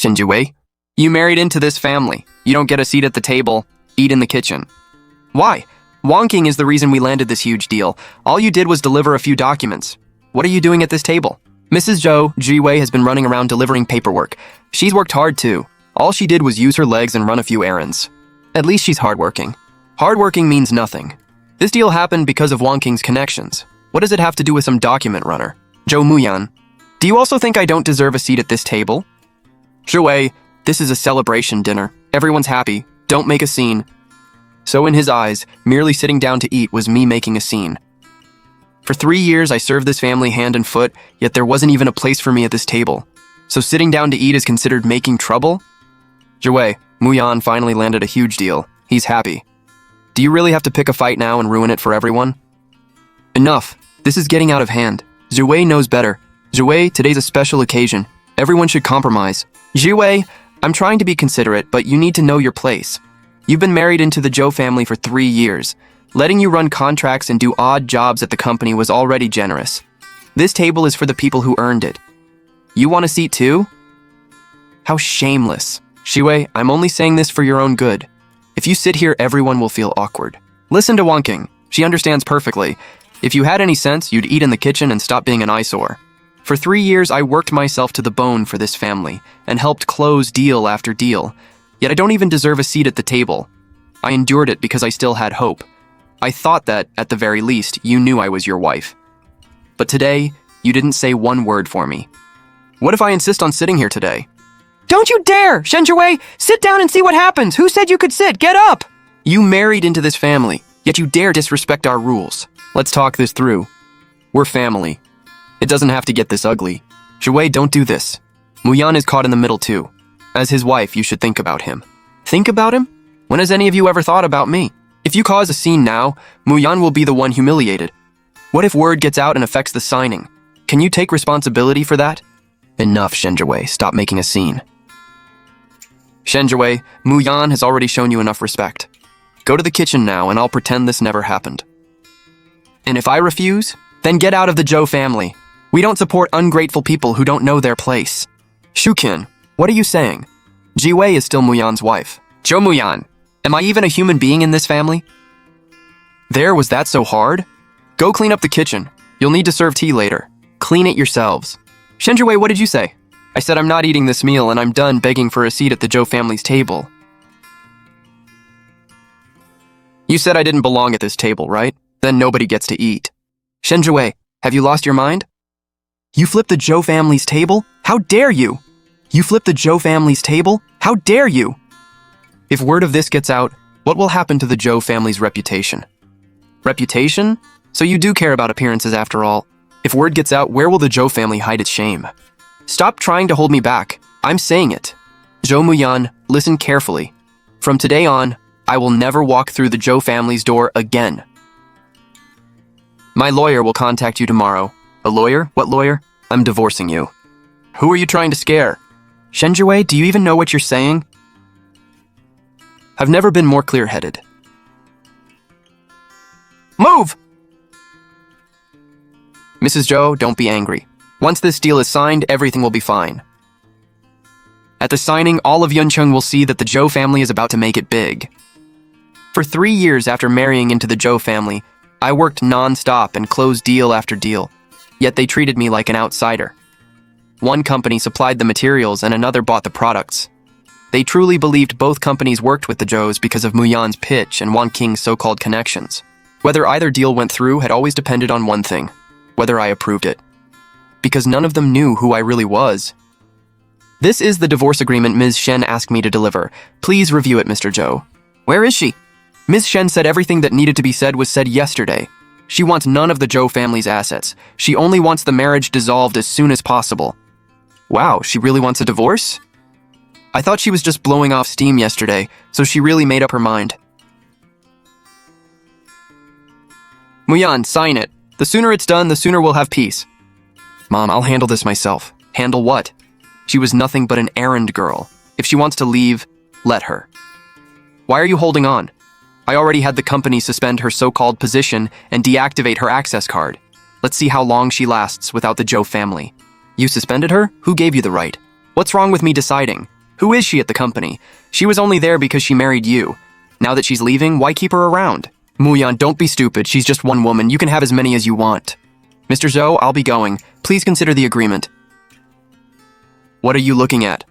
Shinjue, you married into this family. You don't get a seat at the table, eat in the kitchen. Why? Wonking is the reason we landed this huge deal. All you did was deliver a few documents. What are you doing at this table? Mrs. Zhou, Jiwei has been running around delivering paperwork. She's worked hard too. All she did was use her legs and run a few errands. At least she's hardworking. Hardworking means nothing. This deal happened because of Wonking's connections. What does it have to do with some document runner? Zhou Muyan, do you also think I don't deserve a seat at this table? Jiwei, this is a celebration dinner. Everyone's happy. Don't make a scene. So in his eyes, merely sitting down to eat was me making a scene. For 3 years, I served this family hand and foot, yet there wasn't even a place for me at this table. So sitting down to eat is considered making trouble? Jiwei, Muyan finally landed a huge deal. He's happy. Do you really have to pick a fight now and ruin it for everyone? Enough. This is getting out of hand. Jiwei knows better. Jiwei, today's a special occasion. Everyone should compromise. Jiwei, I'm trying to be considerate, but you need to know your place. You've been married into the Zhou family for 3 years. Letting you run contracts and do odd jobs at the company was already generous. This table is for the people who earned it. You want a seat too? How shameless. Jiwei, I'm only saying this for your own good. If you sit here, everyone will feel awkward. Listen to Wonking. She understands perfectly. If you had any sense, you'd eat in the kitchen and stop being an eyesore. For 3 years, I worked myself to the bone for this family and helped close deal after deal. Yet I don't even deserve a seat at the table. I endured it because I still had hope. I thought that, at the very least, you knew I was your wife. But today, you didn't say one word for me. What if I insist on sitting here today? Don't you dare! Shenjue! Sit down and see what happens! Who said you could sit? Get up! You married into this family, yet you dare disrespect our rules. Let's talk this through. We're family. It doesn't have to get this ugly. Jiwei, don't do this. Muyan is caught in the middle too. As his wife, you should think about him. Think about him? When has any of you ever thought about me? If you cause a scene now, Muyan will be the one humiliated. What if word gets out and affects the signing? Can you take responsibility for that? Enough, Shenjue. Stop making a scene. Shenjue, Muyan has already shown you enough respect. Go to the kitchen now and I'll pretend this never happened. And if I refuse, then get out of the Zhou family. We don't support ungrateful people who don't know their place. Shukin, what are you saying? Jiwei is still Muyan's wife. Zhou Muyan, am I even a human being in this family? There, was that so hard? Go clean up the kitchen. You'll need to serve tea later. Clean it yourselves. Shenjue, what did you say? I said I'm not eating this meal and I'm done begging for a seat at the Zhou family's table. You said I didn't belong at this table, right? Then nobody gets to eat. Shenjue, have you lost your mind? You flipped the Zhou family's table? How dare you? You flipped the Zhou family's table? How dare you? If word of this gets out, what will happen to the Zhou family's reputation? Reputation? So you do care about appearances after all. If word gets out, where will the Zhou family hide its shame? Stop trying to hold me back. I'm saying it. Zhou Muyan, listen carefully. From today on, I will never walk through the Zhou family's door again. My lawyer will contact you tomorrow. A lawyer? What lawyer? I'm divorcing you. Who are you trying to scare? Shenjue, do you even know what you're saying? I've never been more clear-headed. Move! Mrs. Zhou, don't be angry. Once this deal is signed, everything will be fine. At the signing, all of Yuncheng will see that the Zhou family is about to make it big. For 3 years after marrying into the Zhou family, I worked non-stop and closed deal after deal, yet they treated me like an outsider. One company supplied the materials and another bought the products. They truly believed both companies worked with the Zhous because of Muyan's pitch and Wonking's so-called connections. Whether either deal went through had always depended on one thing, whether I approved it. Because none of them knew who I really was. This is the divorce agreement Ms. Shen asked me to deliver. Please review it, Mr. Zhou. Where is she? Ms. Shen said everything that needed to be said was said yesterday. She wants none of the Zhou family's assets. She only wants the marriage dissolved as soon as possible. Wow, she really wants a divorce? I thought she was just blowing off steam yesterday, so she really made up her mind. Muyan, sign it. The sooner it's done, the sooner we'll have peace. Mom, I'll handle this myself. Handle what? She was nothing but an errand girl. If she wants to leave, let her. Why are you holding on? I already had the company suspend her so-called position and deactivate her access card. Let's see how long she lasts without the Zhou family. You suspended her? Who gave you the right? What's wrong with me deciding? Who is she at the company? She was only there because she married you. Now that she's leaving, why keep her around? Muyan, don't be stupid. She's just one woman. You can have as many as you want. Mr. Zhou, I'll be going. Please consider the agreement. What are you looking at?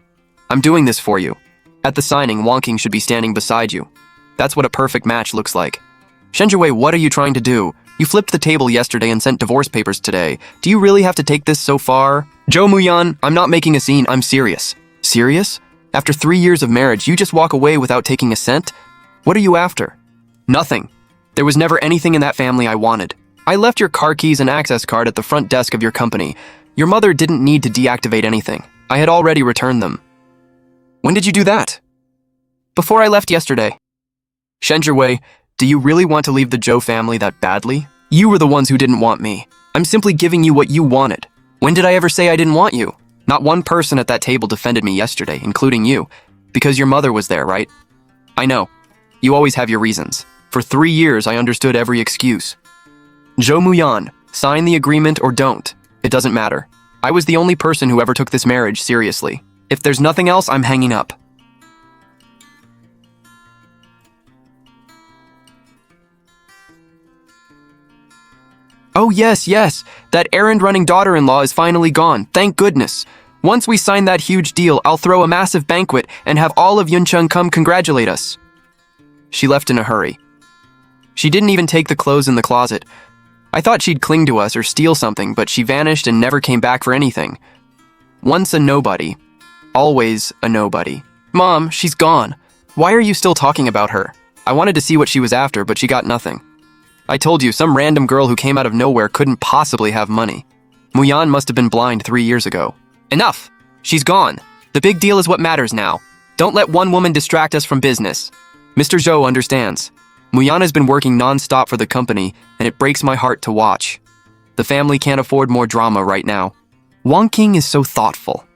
I'm doing this for you. At the signing, Wang Qing should be standing beside you. That's what a perfect match looks like. Shenjue, what are you trying to do? You flipped the table yesterday and sent divorce papers today. Do you really have to take this so far? Zhou Muyan, I'm not making a scene. I'm serious. Serious? After 3 years of marriage, you just walk away without taking a cent? What are you after? Nothing. There was never anything in that family I wanted. I left your car keys and access card at the front desk of your company. Your mother didn't need to deactivate anything. I had already returned them. When did you do that? Before I left yesterday. Shenjue, do you really want to leave the Zhou family that badly? You were the ones who didn't want me. I'm simply giving you what you wanted. When did I ever say I didn't want you? Not one person at that table defended me yesterday, including you. Because your mother was there, right? I know. You always have your reasons. For 3 years, I understood every excuse. Zhou Muyan, sign the agreement or don't. It doesn't matter. I was the only person who ever took this marriage seriously. If there's nothing else, I'm hanging up. Oh yes, that errand-running daughter-in-law is finally gone, thank goodness. Once we sign that huge deal, I'll throw a massive banquet and have all of Yuncheng come congratulate us. She left in a hurry. She didn't even take the clothes in the closet. I thought she'd cling to us or steal something, but she vanished and never came back for anything. Once a nobody, always a nobody. Mom, she's gone. Why are you still talking about her? I wanted to see what she was after, but she got nothing. I told you, some random girl who came out of nowhere couldn't possibly have money. Muyan must have been blind 3 years ago. Enough! She's gone. The big deal is what matters now. Don't let one woman distract us from business. Mr. Zhou understands. Muyan has been working non-stop for the company, and it breaks my heart to watch. The family can't afford more drama right now. Wang Qing is so thoughtful.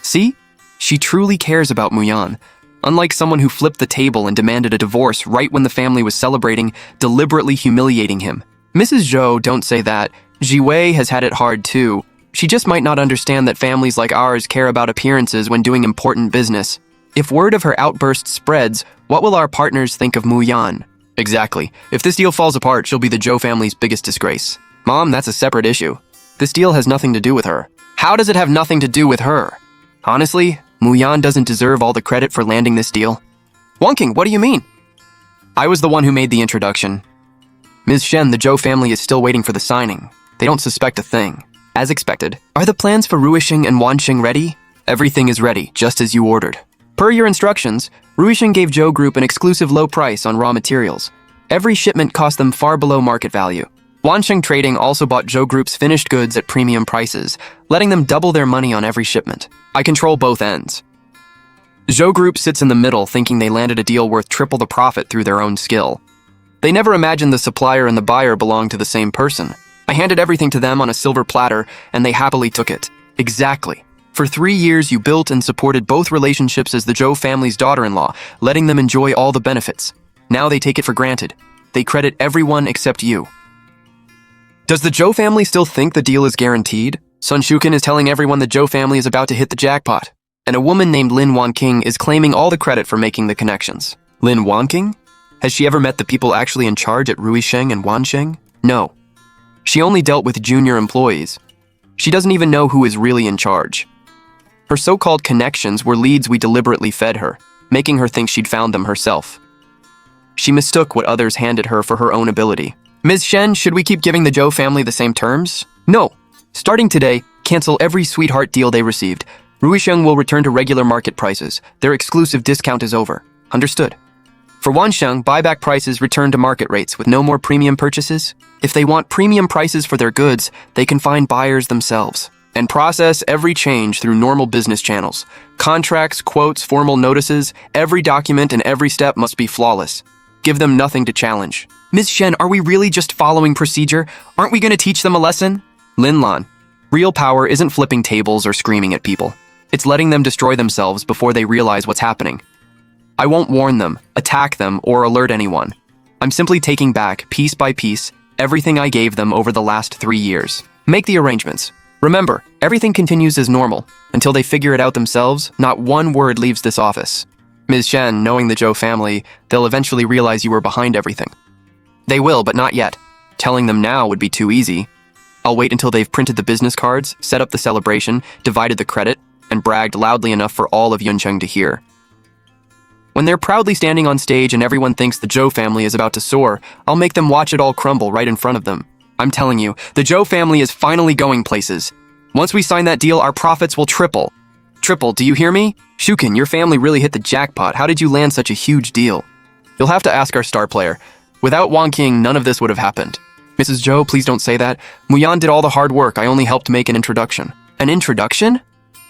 See? She truly cares about Muyan. Unlike someone who flipped the table and demanded a divorce right when the family was celebrating, deliberately humiliating him. Mrs. Zhou, don't say that. Jiwei has had it hard too. She just might not understand that families like ours care about appearances when doing important business. If word of her outburst spreads, what will our partners think of Muyan? Exactly. If this deal falls apart, she'll be the Zhou family's biggest disgrace. Mom, that's a separate issue. This deal has nothing to do with her. How does it have nothing to do with her? Honestly, Muyan doesn't deserve all the credit for landing this deal. Wang Qing, what do you mean? I was the one who made the introduction. Ms. Shen, the Zhou family is still waiting for the signing. They don't suspect a thing. As expected. Are the plans for Ruisheng and Wansheng ready? Everything is ready, just as you ordered. Per your instructions, Ruisheng gave Zhou Group an exclusive low price on raw materials. Every shipment cost them far below market value. Wansheng Trading also bought Zhou Group's finished goods at premium prices, letting them double their money on every shipment. I control both ends. Zhou Group sits in the middle, thinking they landed a deal worth triple the profit through their own skill. They never imagined the supplier and the buyer belonged to the same person. I handed everything to them on a silver platter, and they happily took it. Exactly. For 3 years, you built and supported both relationships as the Zhou family's daughter-in-law, letting them enjoy all the benefits. Now they take it for granted. They credit everyone except you. Does the Zhou family still think the deal is guaranteed? Sun Shuken is telling everyone the Zhou family is about to hit the jackpot. And a woman named Lin Wanqing is claiming all the credit for making the connections. Lin Wanqing? Has she ever met the people actually in charge at Ruisheng and Wansheng? No. She only dealt with junior employees. She doesn't even know who is really in charge. Her so-called connections were leads we deliberately fed her, making her think she'd found them herself. She mistook what others handed her for her own ability. Ms. Shen, should we keep giving the Zhou family the same terms? No. Starting today, cancel every sweetheart deal they received. Ruisheng will return to regular market prices. Their exclusive discount is over. Understood. For Wansheng, buyback prices return to market rates with no more premium purchases. If they want premium prices for their goods, they can find buyers themselves and process every change through normal business channels. Contracts, quotes, formal notices, every document and every step must be flawless. Give them nothing to challenge. Ms. Shen, are we really just following procedure? Aren't we going to teach them a lesson? Lin Lan, real power isn't flipping tables or screaming at people. It's letting them destroy themselves before they realize what's happening. I won't warn them, attack them, or alert anyone. I'm simply taking back, piece by piece, everything I gave them over the last 3 years. Make the arrangements. Remember, everything continues as normal. Until they figure it out themselves, not one word leaves this office. Ms. Shen, knowing the Zhou family, they'll eventually realize you were behind everything. They will, but not yet. Telling them now would be too easy. I'll wait until they've printed the business cards, set up the celebration, divided the credit, and bragged loudly enough for all of Yuncheng to hear. When they're proudly standing on stage and everyone thinks the Zhou family is about to soar, I'll make them watch it all crumble right in front of them. I'm telling you, the Zhou family is finally going places. Once we sign that deal, our profits will triple. Triple, do you hear me? Shukin, your family really hit the jackpot. How did you land such a huge deal? You'll have to ask our star player. Without Wang Qing, none of this would have happened. Mrs. Zhou, please don't say that. Muyan did all the hard work. I only helped make an introduction. An introduction?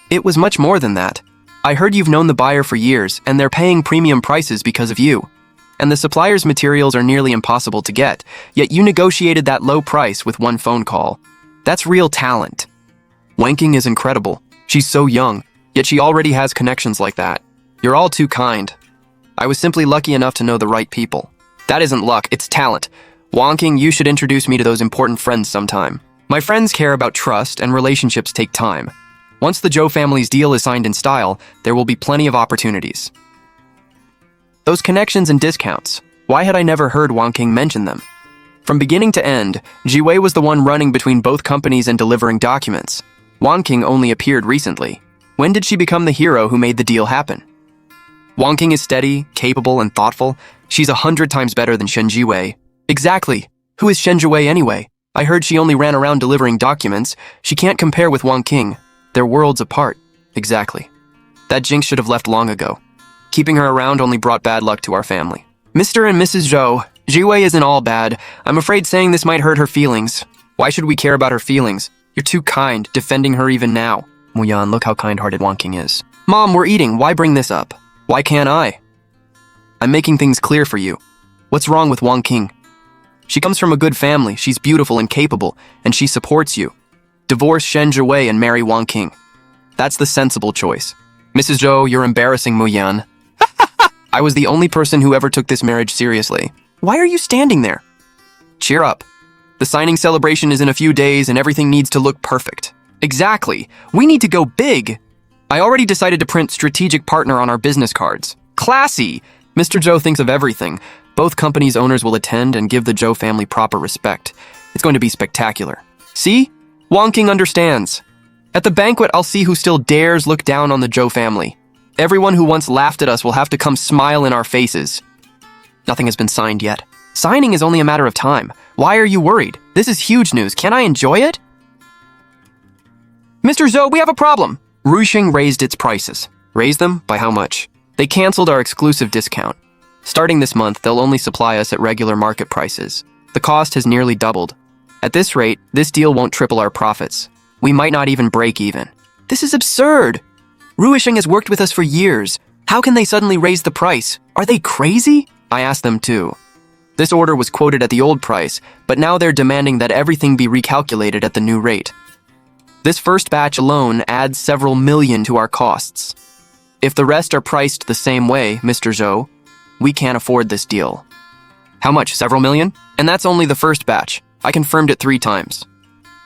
It was much more than that. I heard you've known the buyer for years, and they're paying premium prices because of you. And the supplier's materials are nearly impossible to get, yet you negotiated that low price with one phone call. That's real talent. Wang Qing is incredible. She's so young, yet she already has connections like that. You're all too kind. I was simply lucky enough to know the right people. That isn't luck, it's talent. Wang Qing, you should introduce me to those important friends sometime. My friends care about trust, and relationships take time. Once the Zhou family's deal is signed in style, there will be plenty of opportunities. Those connections and discounts. Why had I never heard Wang Qing mention them? From beginning to end, Jiwei was the one running between both companies and delivering documents. Wang Qing only appeared recently. When did she become the hero who made the deal happen? Wang Qing is steady, capable, and thoughtful. She's 100 times better than Shen Jiwei. Exactly. Who is Shen Jiwei anyway? I heard she only ran around delivering documents. She can't compare with Wang Qing. They're worlds apart. Exactly. That jinx should have left long ago. Keeping her around only brought bad luck to our family. Mr. and Mrs. Zhou, Jiwei isn't all bad. I'm afraid saying this might hurt her feelings. Why should we care about her feelings? You're too kind, defending her even now. Muyan, look how kind-hearted Wang Qing is. Mom, we're eating. Why bring this up? Why can't I? I'm making things clear for you. What's wrong with Wang Qing? She comes from a good family. She's beautiful and capable, and she supports you. Divorce Shen Jiwei and marry Wang Qing. That's the sensible choice. Mrs. Zhou, you're embarrassing Muyan. I was the only person who ever took this marriage seriously. Why are you standing there? Cheer up. The signing celebration is in a few days and everything needs to look perfect. Exactly. We need to go big. I already decided to print strategic partner on our business cards. Classy. Mr. Zhou thinks of everything. Both companies' owners will attend and give the Zhou family proper respect. It's going to be spectacular. See? Wang Qing understands. At the banquet, I'll see who still dares look down on the Zhou family. Everyone who once laughed at us will have to come smile in our faces. Nothing has been signed yet. Signing is only a matter of time. Why are you worried? This is huge news. Can I enjoy it? Mr. Zhou, we have a problem. Rushing raised its prices. Raised them? By how much? They canceled our exclusive discount. Starting this month, they'll only supply us at regular market prices. The cost has nearly doubled. At this rate, this deal won't triple our profits. We might not even break even. This is absurd. Ruisheng has worked with us for years. How can they suddenly raise the price? Are they crazy? I asked them too. This order was quoted at the old price, but now they're demanding that everything be recalculated at the new rate. This first batch alone adds several million to our costs. If the rest are priced the same way, Mr. Zhou, we can't afford this deal. How much? Several million? And that's only the first batch. I confirmed it 3 times.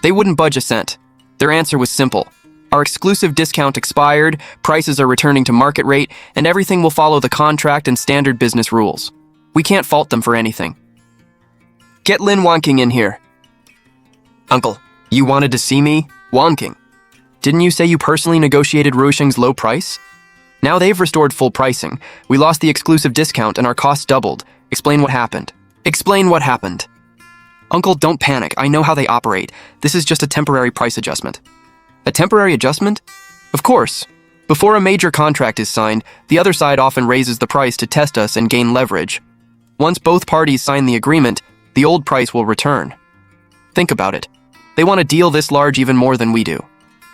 They wouldn't budge a cent. Their answer was simple. Our exclusive discount expired, prices are returning to market rate, and everything will follow the contract and standard business rules. We can't fault them for anything. Get Lin Wanqing in here. Uncle, you wanted to see me? Wanqing. Didn't you say you personally negotiated Ruisheng's low price? Now they've restored full pricing. We lost the exclusive discount and our costs doubled. Explain what happened. Explain what happened. Uncle, don't panic. I know how they operate. This is just a temporary price adjustment. A temporary adjustment? Of course. Before a major contract is signed, the other side often raises the price to test us and gain leverage. Once both parties sign the agreement, the old price will return. Think about it. They want a deal this large even more than we do.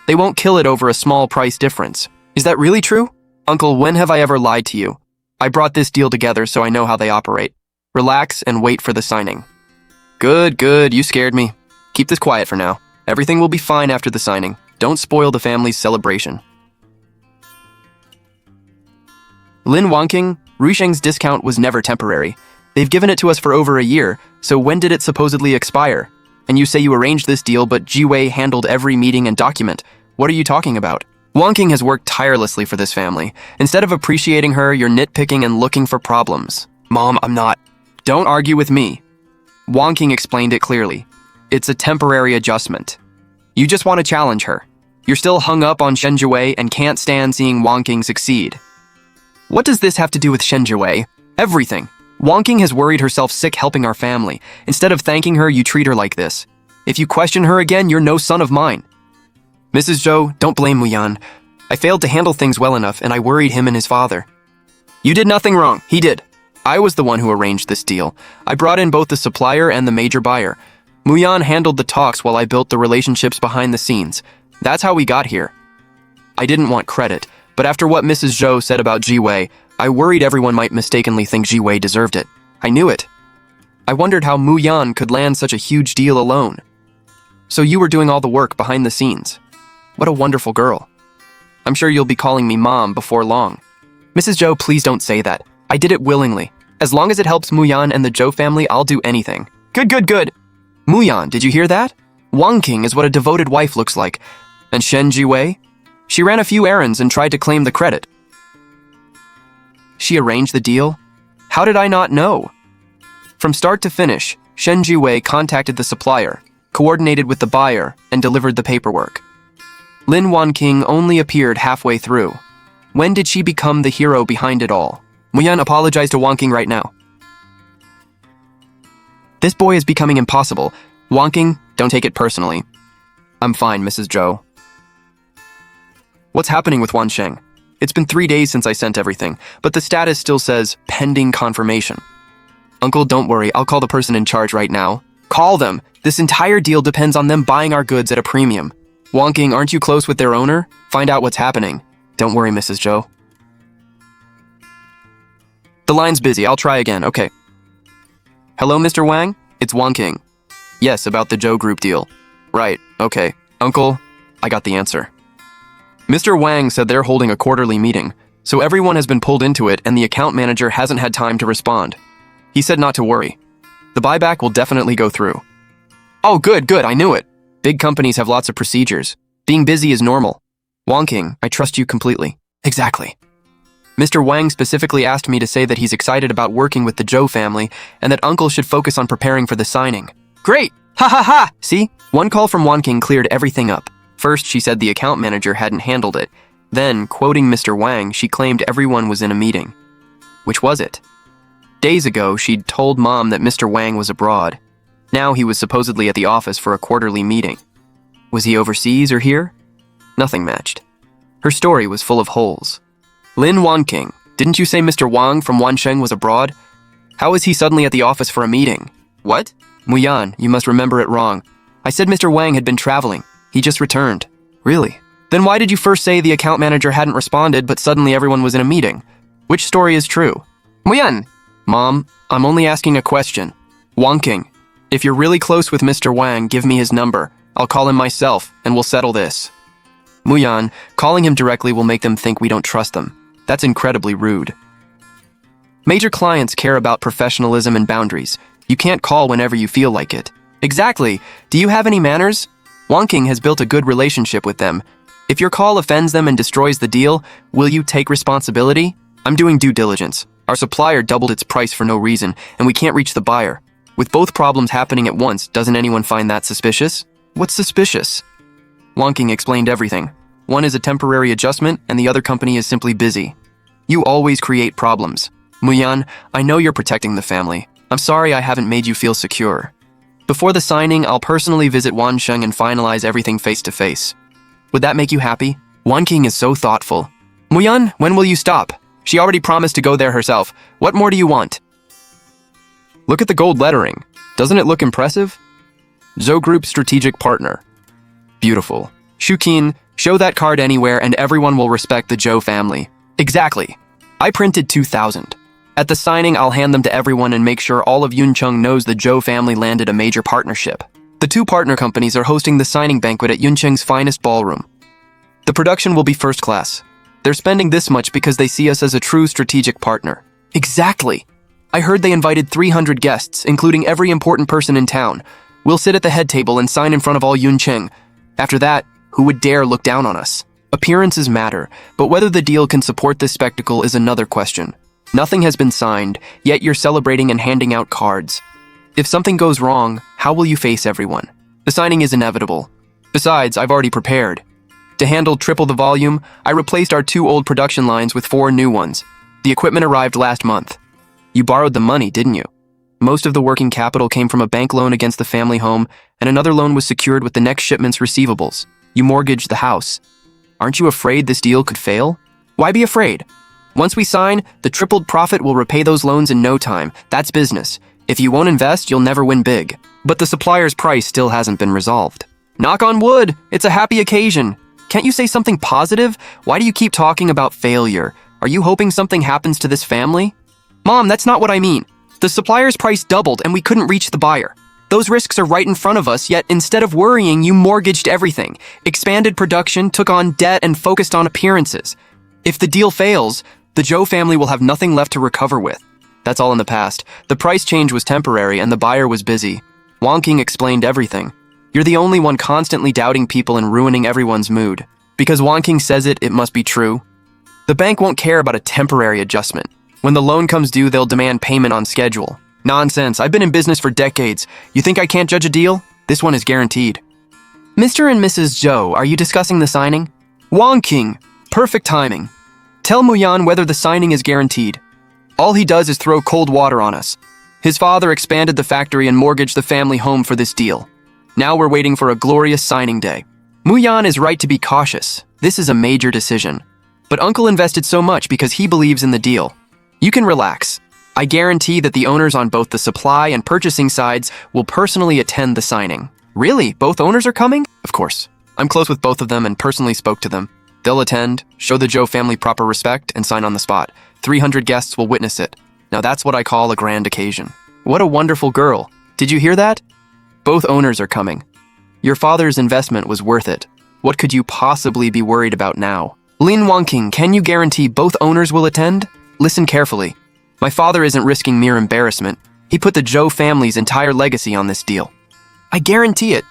They won't kill it over a small price difference. Is that really true? Uncle, when have I ever lied to you? I brought this deal together so I know how they operate. Relax and wait for the signing. Good, good. You scared me. Keep this quiet for now. Everything will be fine after the signing. Don't spoil the family's celebration. Lin Wanqing, Ruisheng's discount was never temporary. They've given it to us for over a year, so when did it supposedly expire? And you say you arranged this deal, but Ji-wei handled every meeting and document. What are you talking about? Wang King has worked tirelessly for this family. Instead of appreciating her, you're nitpicking and looking for problems. Mom, I'm not. Don't argue with me. Wang King explained it clearly. It's a temporary adjustment. You just want to challenge her. You're still hung up on Shen Jiwei and can't stand seeing Wang King succeed. What does this have to do with Shen Jiwei? Everything. Wang King has worried herself sick helping our family. Instead of thanking her, you treat her like this. If you question her again, you're no son of mine. Mrs. Zhou, don't blame Muyan. I failed to handle things well enough, and I worried him and his father. You did nothing wrong. He did. I was the one who arranged this deal. I brought in both the supplier and the major buyer. Muyan handled the talks while I built the relationships behind the scenes. That's how we got here. I didn't want credit, but after what Mrs. Zhou said about Ji-wei, I worried everyone might mistakenly think Ji-wei deserved it. I knew it. I wondered how Muyan could land such a huge deal alone. So you were doing all the work behind the scenes. What a wonderful girl. I'm sure you'll be calling me Mom before long. Mrs. Zhou, please don't say that. I did it willingly. As long as it helps Muyan and the Zhou family, I'll do anything. Good. Muyan, did you hear that? Wang King is what a devoted wife looks like. And Shen Jiwei? She ran a few errands and tried to claim the credit. She arranged the deal? How did I not know? From start to finish, Shen Jiwei contacted the supplier, coordinated with the buyer, and delivered the paperwork. Lin Wan King only appeared halfway through. When did she become the hero behind it all? Muyan, apologize to Wang King right now. This boy is becoming impossible. Wang King, don't take it personally. I'm fine, Mrs. Zhou. What's happening with Wan Sheng? It's been 3 days since I sent everything, but the status still says pending confirmation. Uncle, don't worry, I'll call the person in charge right now. Call them! This entire deal depends on them buying our goods at a premium. Wang King, aren't you close with their owner? Find out what's happening. Don't worry, Mrs. Zhou. The line's busy, I'll try again, okay. Hello, Mr. Wang? It's Wang King. Yes, about the Zhou Group deal. Right, okay. Uncle, I got the answer. Mr. Wang said they're holding a quarterly meeting, so everyone has been pulled into it and the account manager hasn't had time to respond. He said not to worry. The buyback will definitely go through. Oh, good, I knew it. Big companies have lots of procedures. Being busy is normal. Wang King, I trust you completely. Exactly. Mr. Wang specifically asked me to say that he's excited about working with the Zhou family and that Uncle should focus on preparing for the signing. Great! Ha ha ha! See? One call from Wang King cleared everything up. First, she said the account manager hadn't handled it. Then, quoting Mr. Wang, she claimed everyone was in a meeting. Which was it? Days ago, she'd told Mom that Mr. Wang was abroad. Now he was supposedly at the office for a quarterly meeting. Was he overseas or here? Nothing matched. Her story was full of holes. Lin Wan King, didn't you say Mr. Wang from Wansheng was abroad? How is he suddenly at the office for a meeting? What? Muyan, you must remember it wrong. I said Mr. Wang had been traveling. He just returned. Really? Then why did you first say the account manager hadn't responded but suddenly everyone was in a meeting? Which story is true? Muyan! Mom, I'm only asking a question. Wang King, if you're really close with Mr. Wang, give me his number. I'll call him myself and we'll settle this. Muyan, calling him directly will make them think we don't trust them. That's incredibly rude. Major clients care about professionalism and boundaries. You can't call whenever you feel like it. Exactly. Do you have any manners? Wang King has built a good relationship with them. If your call offends them and destroys the deal, will you take responsibility? I'm doing due diligence. Our supplier doubled its price for no reason, and we can't reach the buyer. With both problems happening at once, doesn't anyone find that suspicious? What's suspicious? Wang King explained everything. One is a temporary adjustment, and the other company is simply busy. You always create problems. Muyan, I know you're protecting the family. I'm sorry I haven't made you feel secure. Before the signing, I'll personally visit Wansheng and finalize everything face-to-face. Would that make you happy? Wang King is so thoughtful. Muyan, when will you stop? She already promised to go there herself. What more do you want? Look at the gold lettering. Doesn't it look impressive? Zhou Group Strategic Partner. Beautiful. Shuqin, show that card anywhere and everyone will respect the Zhou family. Exactly. I printed 2,000. At the signing, I'll hand them to everyone and make sure all of Yuncheng knows the Zhou family landed a major partnership. The two partner companies are hosting the signing banquet at Yuncheng's finest ballroom. The production will be first class. They're spending this much because they see us as a true strategic partner. Exactly. I heard they invited 300 guests, including every important person in town. We'll sit at the head table and sign in front of all Yunqing. After that, who would dare look down on us? Appearances matter, but whether the deal can support this spectacle is another question. Nothing has been signed, yet you're celebrating and handing out cards. If something goes wrong, how will you face everyone? The signing is inevitable. Besides, I've already prepared. To handle triple the volume, I replaced our 2 old production lines with 4 new ones. The equipment arrived last month. You borrowed the money, didn't you? Most of the working capital came from a bank loan against the family home, and another loan was secured with the next shipment's receivables. You mortgaged the house. Aren't you afraid this deal could fail? Why be afraid? Once we sign, the tripled profit will repay those loans in no time. That's business. If you won't invest, you'll never win big. But the supplier's price still hasn't been resolved. Knock on wood, it's a happy occasion. Can't you say something positive? Why do you keep talking about failure? Are you hoping something happens to this family? Mom, that's not what I mean. The supplier's price doubled and we couldn't reach the buyer. Those risks are right in front of us, yet instead of worrying, you mortgaged everything, expanded production, took on debt, and focused on appearances. If the deal fails, the Zhou family will have nothing left to recover with. That's all in the past. The price change was temporary and the buyer was busy. Wang Qing explained everything. You're the only one constantly doubting people and ruining everyone's mood. Because Wang Qing says it, it must be true. The bank won't care about a temporary adjustment. When the loan comes due, they'll demand payment on schedule. Nonsense. I've been in business for decades. You think I can't judge a deal? This one is guaranteed. Mr. and Mrs. Zhou, are you discussing the signing? Wang Qing, perfect timing. Tell Muyan whether the signing is guaranteed. All he does is throw cold water on us. His father expanded the factory and mortgaged the family home for this deal. Now we're waiting for a glorious signing day. Muyan is right to be cautious. This is a major decision. But Uncle invested so much because he believes in the deal. You can relax. I guarantee that the owners on both the supply and purchasing sides will personally attend the signing. Really? Both owners are coming? Of course. I'm close with both of them and personally spoke to them. They'll attend, show the Zhou family proper respect, and sign on the spot. 300 guests will witness it. Now that's what I call a grand occasion. What a wonderful girl. Did you hear that? Both owners are coming. Your father's investment was worth it. What could you possibly be worried about now? Lin Wangqing, can you guarantee both owners will attend? Listen carefully. My father isn't risking mere embarrassment. He put the Zhou family's entire legacy on this deal. I guarantee it.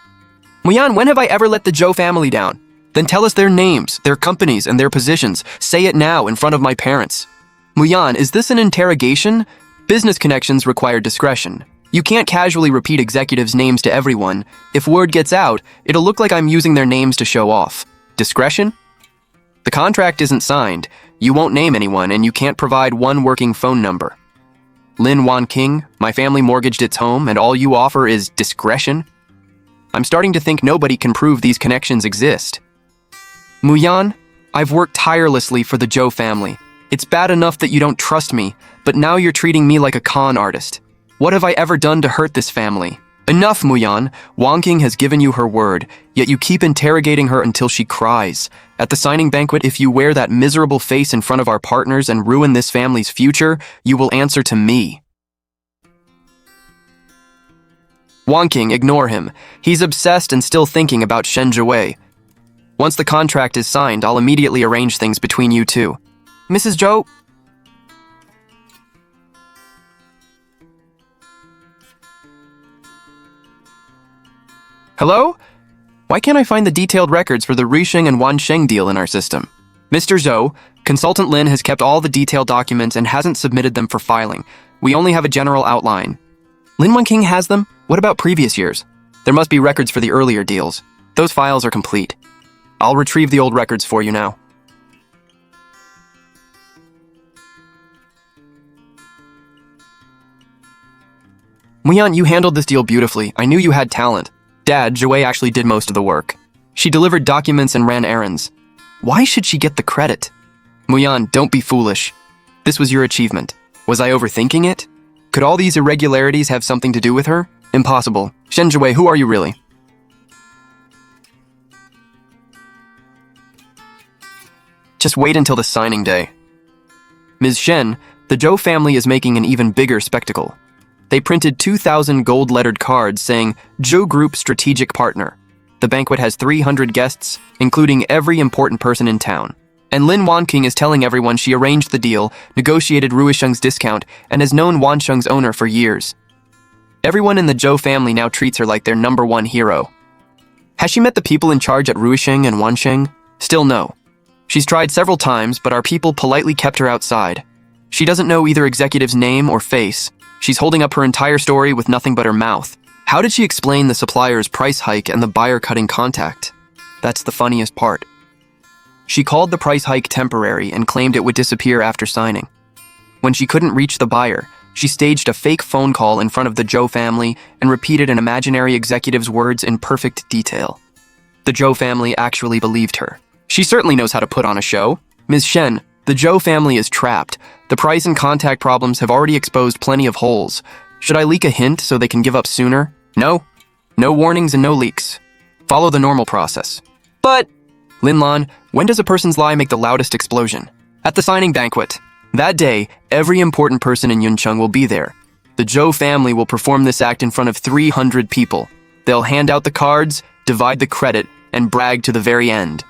Muyan, when have I ever let the Zhou family down? Then tell us their names, their companies, and their positions. Say it now in front of my parents. Muyan, is this an interrogation? Business connections require discretion. You can't casually repeat executives' names to everyone. If word gets out, it'll look like I'm using their names to show off. Discretion? The contract isn't signed. You won't name anyone, and you can't provide one working phone number. Lin Wangqing, my family mortgaged its home, and all you offer is discretion? I'm starting to think nobody can prove these connections exist. Muyan, I've worked tirelessly for the Zhou family. It's bad enough that you don't trust me, but now you're treating me like a con artist. What have I ever done to hurt this family? Enough, Muyan. Wangqing has given you her word, yet you keep interrogating her until she cries. At the signing banquet, if you wear that miserable face in front of our partners and ruin this family's future, you will answer to me. Wangqing, ignore him. He's obsessed and still thinking about Shen Zhiwei. Once the contract is signed, I'll immediately arrange things between you two. Mrs. Zhou? Hello? Why can't I find the detailed records for the Risheng and Wansheng deal in our system? Mr. Zhou, Consultant Lin has kept all the detailed documents and hasn't submitted them for filing. We only have a general outline. Lin Wangqing has them? What about previous years? There must be records for the earlier deals. Those files are complete. I'll retrieve the old records for you now. Muyan, you handled this deal beautifully. I knew you had talent. Dad, Zhiwei actually did most of the work. She delivered documents and ran errands. Why should she get the credit? Muyan, don't be foolish. This was your achievement. Was I overthinking it? Could all these irregularities have something to do with her? Impossible. Shen Zhiwei, who are you really? Just wait until the signing day. Ms. Shen, the Zhou family is making an even bigger spectacle. They printed 2,000 gold-lettered cards saying, Zhou Group Strategic Partner. The banquet has 300 guests, including every important person in town. And Lin Wangqing is telling everyone she arranged the deal, negotiated Ruisheng's discount, and has known Wansheng's owner for years. Everyone in the Zhou family now treats her like their #1 hero. Has she met the people in charge at Ruisheng and Wansheng? Still no. She's tried several times, but our people politely kept her outside. She doesn't know either executive's name or face. She's holding up her entire story with nothing but her mouth. How did she explain the supplier's price hike and the buyer cutting contact? That's the funniest part. She called the price hike temporary and claimed it would disappear after signing. When she couldn't reach the buyer, she staged a fake phone call in front of the Zhou family and repeated an imaginary executive's words in perfect detail. The Zhou family actually believed her. She certainly knows how to put on a show. Ms. Shen, the Zhou family is trapped. The price and contact problems have already exposed plenty of holes. Should I leak a hint so they can give up sooner? No. No warnings and no leaks. Follow the normal process. But, Linlan, when does a person's lie make the loudest explosion? At the signing banquet. That day, every important person in Yuncheng will be there. The Zhou family will perform this act in front of 300 people. They'll hand out the cards, divide the credit, and brag to the very end.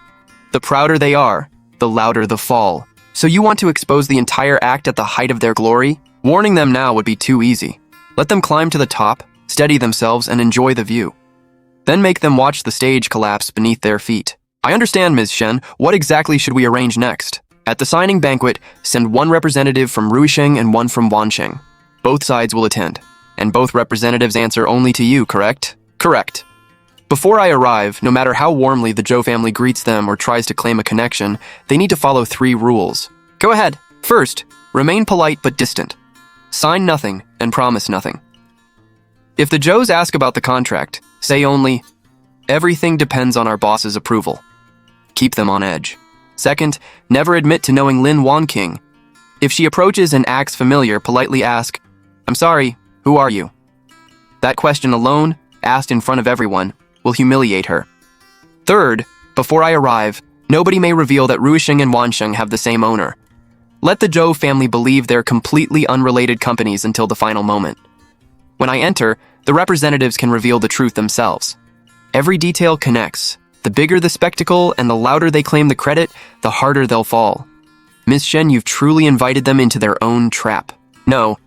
The prouder they are, the louder the fall. So you want to expose the entire act at the height of their glory? Warning them now would be too easy. Let them climb to the top, steady themselves, and enjoy the view. Then make them watch the stage collapse beneath their feet. I understand, Ms. Shen. What exactly should we arrange next? At the signing banquet, send one representative from Ruisheng and one from Wansheng. Both sides will attend, and both representatives answer only to you, correct? Correct. Before I arrive, no matter how warmly the Zhou family greets them or tries to claim a connection, they need to follow 3 rules. Go ahead. First, remain polite but distant. Sign nothing and promise nothing. If the Zhous ask about the contract, say only, "Everything depends on our boss's approval." Keep them on edge. Second, never admit to knowing Lin Wanqing. If she approaches and acts familiar, politely ask, "I'm sorry, who are you?" That question alone, asked in front of everyone, will humiliate her. Third, before I arrive, nobody may reveal that Ruisheng and Wansheng have the same owner. Let the Zhou family believe they're completely unrelated companies until the final moment. When I enter, the representatives can reveal the truth themselves. Every detail connects. The bigger the spectacle and the louder they claim the credit, the harder they'll fall. Ms. Shen, you've truly invited them into their own trap. No,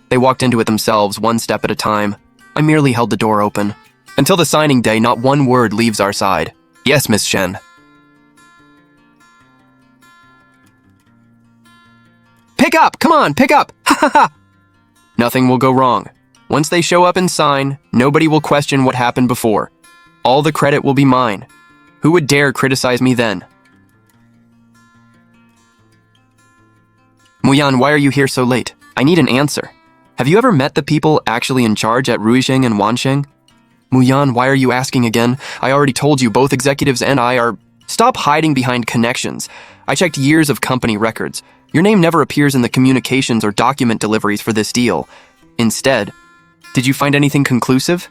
they walked into it themselves, one step at a time. I merely held the door open. Until the signing day, not one word leaves our side. Yes, Ms. Shen. Pick up! Come on, pick up! Ha ha ha! Nothing will go wrong. Once they show up and sign, nobody will question what happened before. All the credit will be mine. Who would dare criticize me then? Muyan, why are you here so late? I need an answer. Have you ever met the people actually in charge at Ruisheng and Wansheng? Muyan, why are you asking again? I already told you both executives and I are... Stop hiding behind connections. I checked years of company records. Your name never appears in the communications or document deliveries for this deal. Instead, did you find anything conclusive?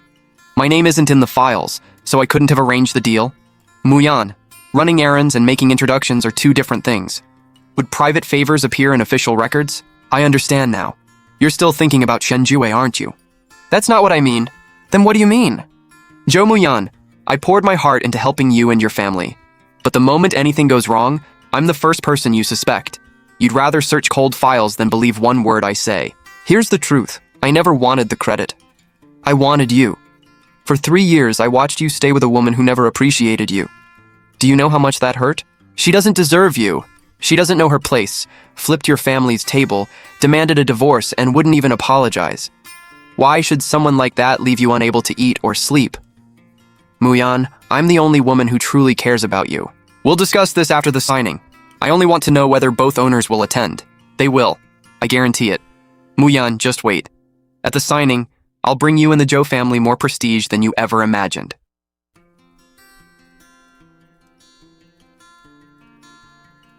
My name isn't in the files, so I couldn't have arranged the deal. Muyan, running errands and making introductions are 2 different things. Would private favors appear in official records? I understand now. You're still thinking about Shen Jue, aren't you? That's not what I mean. Then what do you mean? Zhou Muyan, I poured my heart into helping you and your family. But the moment anything goes wrong, I'm the first person you suspect. You'd rather search cold files than believe one word I say. Here's the truth. I never wanted the credit. I wanted you. For 3 years, I watched you stay with a woman who never appreciated you. Do you know how much that hurt? She doesn't deserve you. She doesn't know her place, flipped your family's table, demanded a divorce, and wouldn't even apologize. Why should someone like that leave you unable to eat or sleep? Muyan, I'm the only woman who truly cares about you. We'll discuss this after the signing. I only want to know whether both owners will attend. They will. I guarantee it. Muyan, just wait. At the signing, I'll bring you and the Zhou family more prestige than you ever imagined.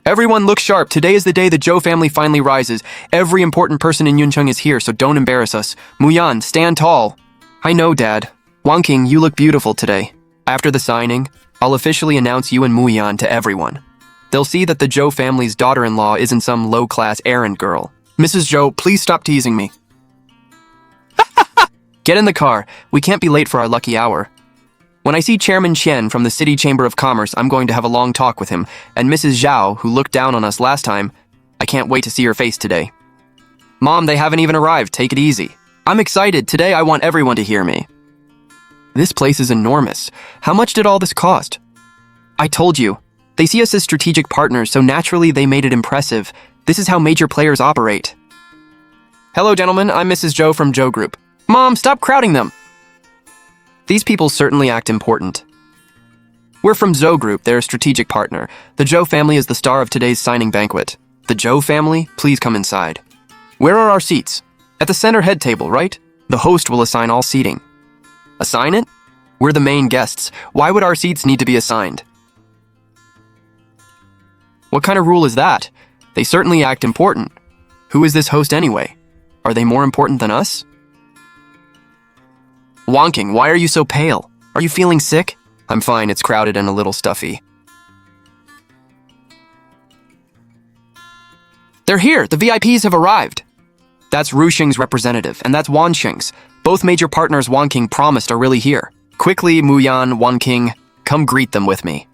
Everyone look sharp. Today is the day the Zhou family finally rises. Every important person in Yuncheng is here, so don't embarrass us. Muyan, stand tall. I know, Dad. Wanqing, you look beautiful today. After the signing, I'll officially announce you and Muyan to everyone. They'll see that the Zhou family's daughter-in-law isn't some low-class errand girl. Mrs. Zhou, please stop teasing me. Get in the car. We can't be late for our lucky hour. When I see Chairman Qian from the City Chamber of Commerce, I'm going to have a long talk with him. And Mrs. Zhao, who looked down on us last time, I can't wait to see her face today. Mom, they haven't even arrived. Take it easy. I'm excited. Today I want everyone to hear me. This place is enormous. How much did all this cost? I told you. They see us as strategic partners, so naturally they made it impressive. This is how major players operate. Hello, gentlemen. I'm Mrs. Joe from Joe Group. Mom, stop crowding them. These people certainly act important. We're from Joe Group, their strategic partner. The Joe family is the star of today's signing banquet. The Joe family, please come inside. Where are our seats? At the center head table, right? The host will assign all seating. Assign it? We're the main guests. Why would our seats need to be assigned? What kind of rule is that? They certainly act important. Who is this host anyway? Are they more important than us? Wonking, why are you so pale? Are you feeling sick? I'm fine, it's crowded and a little stuffy. They're here, the VIPs have arrived. That's Ru Xing's representative, and that's Wan Xing's. Both major partners Wan King promised are really here. Quickly, Mu Yan, Wan King, come greet them with me.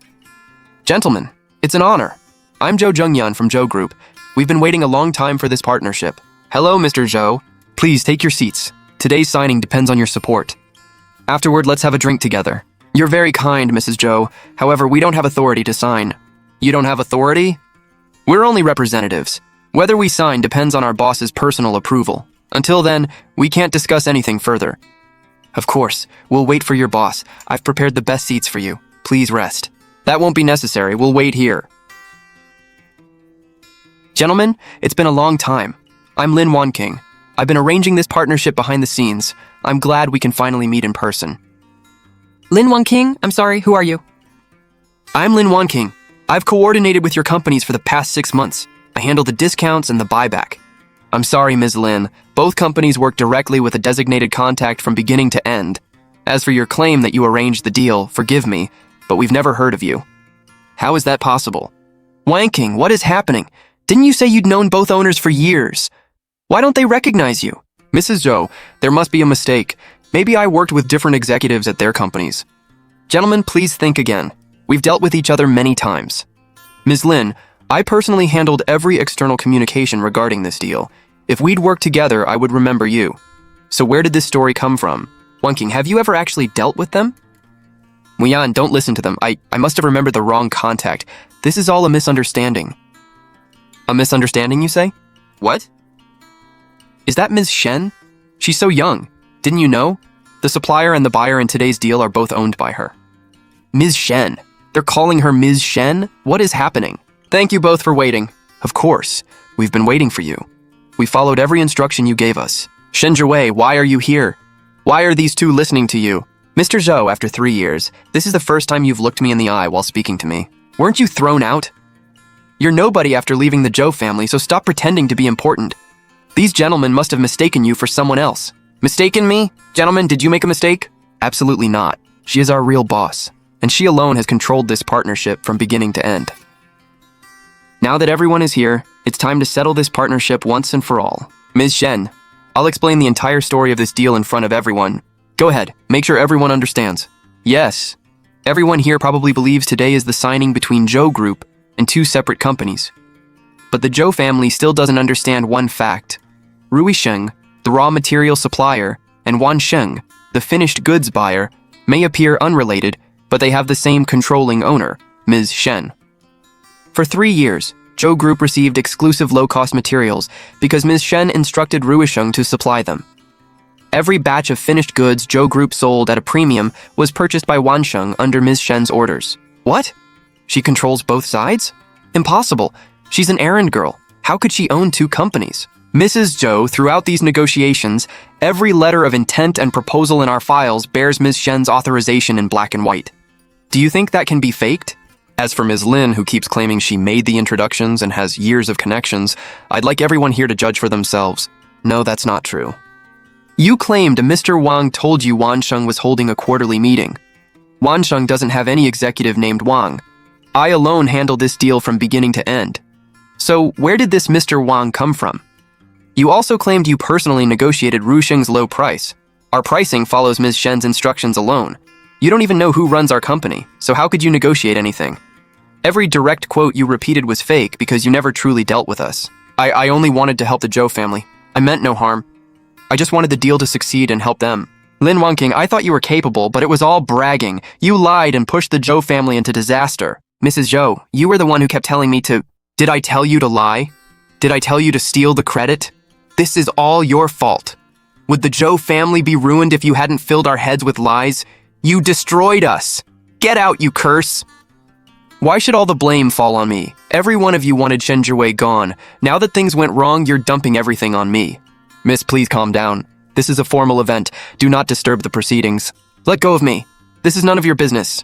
Gentlemen, it's an honor. I'm Zhou Zhengyan from Zhou Group. We've been waiting a long time for this partnership. Hello, Mr. Zhou. Please take your seats. Today's signing depends on your support. Afterward, let's have a drink together. You're very kind, Mrs. Zhou. However, we don't have authority to sign. You don't have authority? We're only representatives. Whether we sign depends on our boss's personal approval. Until then, we can't discuss anything further. Of course, we'll wait for your boss. I've prepared the best seats for you. Please rest. That won't be necessary. We'll wait here. Gentlemen, it's been a long time. I'm Lin Wan King. I've been arranging this partnership behind the scenes. I'm glad we can finally meet in person. Lin Wan King, I'm sorry, who are you? I'm Lin Wan King. I've coordinated with your companies for the past 6 months. I handle the discounts and the buyback. I'm sorry, Ms. Lin. Both companies work directly with a designated contact from beginning to end. As for your claim that you arranged the deal, forgive me, but we've never heard of you. How is that possible? Wanking, what is happening? Didn't you say you'd known both owners for years? Why don't they recognize you? Mrs. Zhou, there must be a mistake. Maybe I worked with different executives at their companies. Gentlemen, please think again. We've dealt with each other many times. Ms. Lin, I personally handled every external communication regarding this deal. If we'd worked together, I would remember you. So where did this story come from? Wanking, have you ever actually dealt with them? Muyan, don't listen to them. I must have remembered the wrong contact. This is all a misunderstanding. A misunderstanding, you say? What? Is that Ms. Shen? She's so young. Didn't you know? The supplier and the buyer in today's deal are both owned by her. Ms. Shen. They're calling her Ms. Shen? What is happening? Thank you both for waiting. Of course. We've been waiting for you. We followed every instruction you gave us. Shen Zhiwei, why are you here? Why are these two listening to you? Mr. Zhou, after 3 years, this is the first time you've looked me in the eye while speaking to me. Weren't you thrown out? You're nobody after leaving the Zhou family, so stop pretending to be important. These gentlemen must have mistaken you for someone else. Mistaken me? Gentlemen, did you make a mistake? Absolutely not. She is our real boss, and she alone has controlled this partnership from beginning to end. Now that everyone is here, it's time to settle this partnership once and for all. Ms. Shen, I'll explain the entire story of this deal in front of everyone. Go ahead, make sure everyone understands. Yes, everyone here probably believes today is the signing between Zhou Group and 2 separate companies. But the Zhou family still doesn't understand one fact. Ru Xing, the raw material supplier, and Wan Sheng, the finished goods buyer, may appear unrelated, but they have the same controlling owner, Ms. Shen. For 3 years, Zhou Group received exclusive low-cost materials because Ms. Shen instructed Ru Xing to supply them. Every batch of finished goods Zhou Group sold at a premium was purchased by Wan Sheng under Ms. Shen's orders. What? She controls both sides? Impossible. She's an errand girl. How could she own 2 companies? Mrs. Zhou, throughout these negotiations, every letter of intent and proposal in our files bears Ms. Shen's authorization in black and white. Do you think that can be faked? As for Ms. Lin, who keeps claiming she made the introductions and has years of connections, I'd like everyone here to judge for themselves. No, that's not true. You claimed Mr. Wang told you Wan Sheng was holding a quarterly meeting. Wan Sheng doesn't have any executive named Wang. I alone handled this deal from beginning to end. So where did this Mr. Wang come from? You also claimed you personally negotiated Ru Xing's low price. Our pricing follows Ms. Shen's instructions alone. You don't even know who runs our company, so how could you negotiate anything? Every direct quote you repeated was fake because you never truly dealt with us. I only wanted to help the Zhou family. I meant no harm. I just wanted the deal to succeed and help them. Lin Wangking, I thought you were capable, but it was all bragging. You lied and pushed the Zhou family into disaster. Mrs. Zhou, you were the one who kept telling me to... Did I tell you to lie? Did I tell you to steal the credit? This is all your fault. Would the Zhou family be ruined if you hadn't filled our heads with lies? You destroyed us. Get out, you curse. Why should all the blame fall on me? Every one of you wanted Shen Jiwei gone. Now that things went wrong, you're dumping everything on me. Miss, please calm down. This is a formal event. Do not disturb the proceedings. Let go of me. This is none of your business.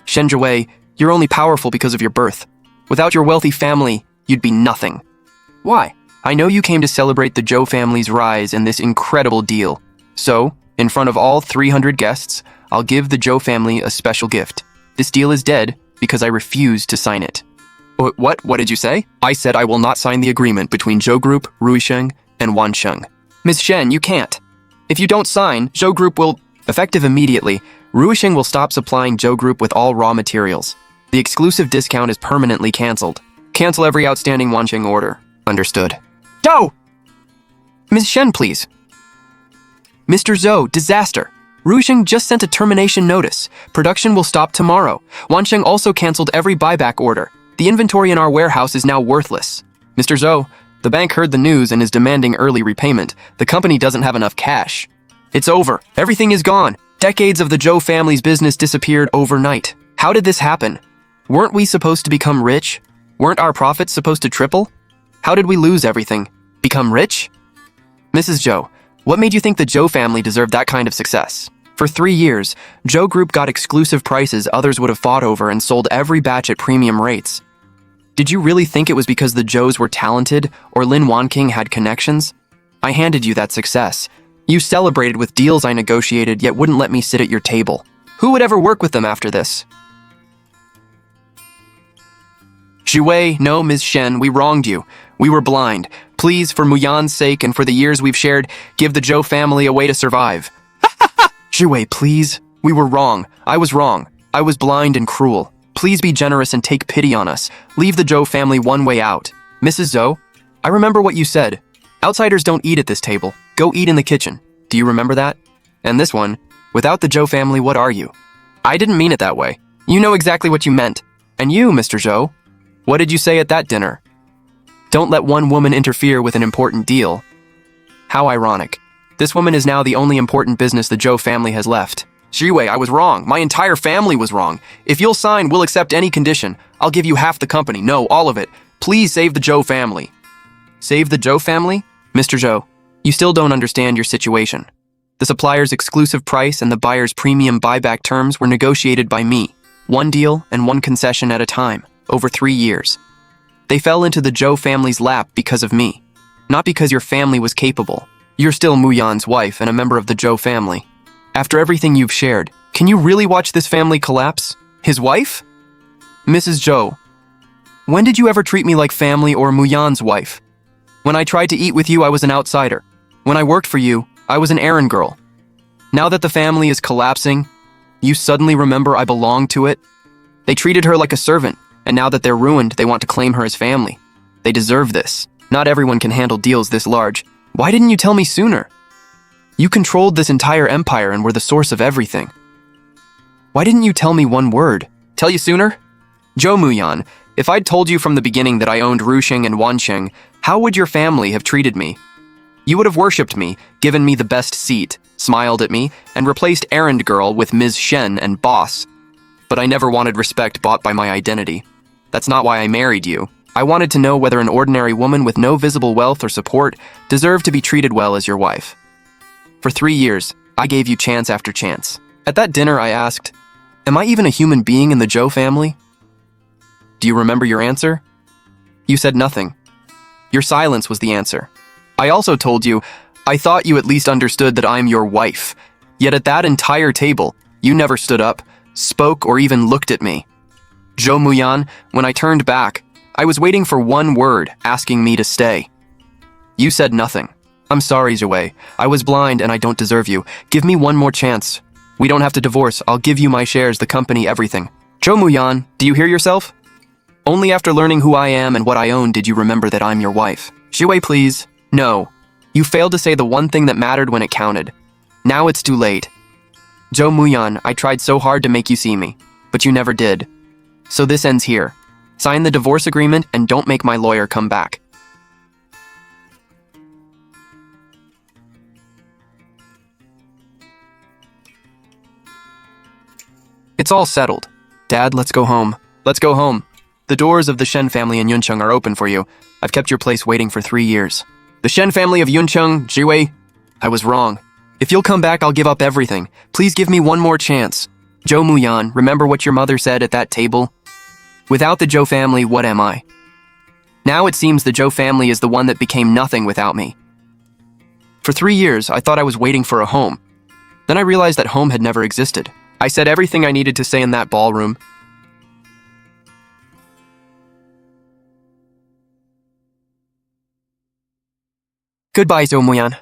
Shen Jiwei, you're only powerful because of your birth. Without your wealthy family, you'd be nothing. Why? I know you came to celebrate the Zhou family's rise in this incredible deal. So, in front of all 300 guests, I'll give the Zhou family a special gift. This deal is dead because I refuse to sign it. What? What did you say? I said I will not sign the agreement between Zhou Group, Ruisheng, and Wansheng. Ms. Shen, you can't. If you don't sign, Zhou Group will... Effective immediately, Ruisheng will stop supplying Zhou Group with all raw materials. The exclusive discount is permanently cancelled. Cancel every outstanding Wansheng order. Understood. Zhou! Ms. Shen, please. Mr. Zhou, disaster. Ruisheng just sent a termination notice. Production will stop tomorrow. Wansheng also canceled every buyback order. The inventory in our warehouse is now worthless. Mr. Zhou, the bank heard the news and is demanding early repayment. The company doesn't have enough cash. It's over. Everything is gone. Decades of the Zhou family's business disappeared overnight. How did this happen? Weren't we supposed to become rich? Weren't our profits supposed to triple? How did we lose everything? Become rich? Mrs. Zhou, what made you think the Zhou family deserved that kind of success? For 3 years, Zhou Group got exclusive prices others would have fought over and sold every batch at premium rates. Did you really think it was because the Zhous were talented or Lin Wanking had connections? I handed you that success. You celebrated with deals I negotiated yet wouldn't let me sit at your table. Who would ever work with them after this? Jiwei, no, Ms. Shen, we wronged you. We were blind. Please, for Muyan's sake and for the years we've shared, give the Zhou family a way to survive. Jiwei, please. We were wrong. I was wrong. I was blind and cruel. Please be generous and take pity on us. Leave the Zhou family one way out. Mrs. Zhou, I remember what you said. Outsiders don't eat at this table. Go eat in the kitchen. Do you remember that? And this one, without the Zhou family, what are you? I didn't mean it that way. You know exactly what you meant. And you, Mr. Zhou, what did you say at that dinner? Don't let one woman interfere with an important deal. How ironic. This woman is now the only important business the Zhou family has left. Jiwei, I was wrong. My entire family was wrong. If you'll sign, we'll accept any condition. I'll give you half the company. No, all of it. Please save the Zhou family. Save the Zhou family? Mr. Zhou, you still don't understand your situation. The supplier's exclusive price and the buyer's premium buyback terms were negotiated by me. One deal and one concession at a time, over 3 years. They fell into the Zhou family's lap because of me. Not because your family was capable. You're still Muyan's wife and a member of the Zhou family. After everything you've shared, can you really watch this family collapse? His wife? Mrs. Zhou, when did you ever treat me like family or Muyan's wife? When I tried to eat with you, I was an outsider. When I worked for you, I was an errand girl. Now that the family is collapsing, you suddenly remember I belonged to it? They treated her like a servant, and now that they're ruined, they want to claim her as family. They deserve this. Not everyone can handle deals this large. Why didn't you tell me sooner? You controlled this entire empire and were the source of everything. Why didn't you tell me one word? Tell you sooner? Zhou Muyan, if I'd told you from the beginning that I owned Ruisheng and Wansheng, how would your family have treated me? You would have worshipped me, given me the best seat, smiled at me, and replaced errand girl with Ms. Shen and boss. But I never wanted respect bought by my identity. That's not why I married you. I wanted to know whether an ordinary woman with no visible wealth or support deserved to be treated well as your wife. For 3 years, I gave you chance after chance. At that dinner, I asked, am I even a human being in the Zhou family? Do you remember your answer? You said nothing. Your silence was the answer. I also told you, I thought you at least understood that I'm your wife. Yet at that entire table, you never stood up, spoke, or even looked at me. Zhou Muyan, when I turned back, I was waiting for one word asking me to stay. You said nothing. I'm sorry, Jiwei. I was blind and I don't deserve you. Give me one more chance. We don't have to divorce. I'll give you my shares, the company, everything. Zhou Muyan, do you hear yourself? Only after learning who I am and what I own did you remember that I'm your wife. Jiwei, please. No. You failed to say the one thing that mattered when it counted. Now it's too late. Jo Muyan, I tried so hard to make you see me, but you never did. So this ends here. Sign the divorce agreement and don't make my lawyer come back. It's all settled. Dad, let's go home. Let's go home. The doors of the Shen family in Yuncheng are open for you. I've kept your place waiting for 3 years. The Shen family of Yuncheng, Jiwei, I was wrong. If you'll come back, I'll give up everything. Please give me one more chance. Jo Muyan, remember what your mother said at that table? Without the Zhou family, what am I? Now it seems the Zhou family is the one that became nothing without me. For 3 years, I thought I was waiting for a home. Then I realized that home had never existed. I said everything I needed to say in that ballroom. Goodbye, Zhou Muyan.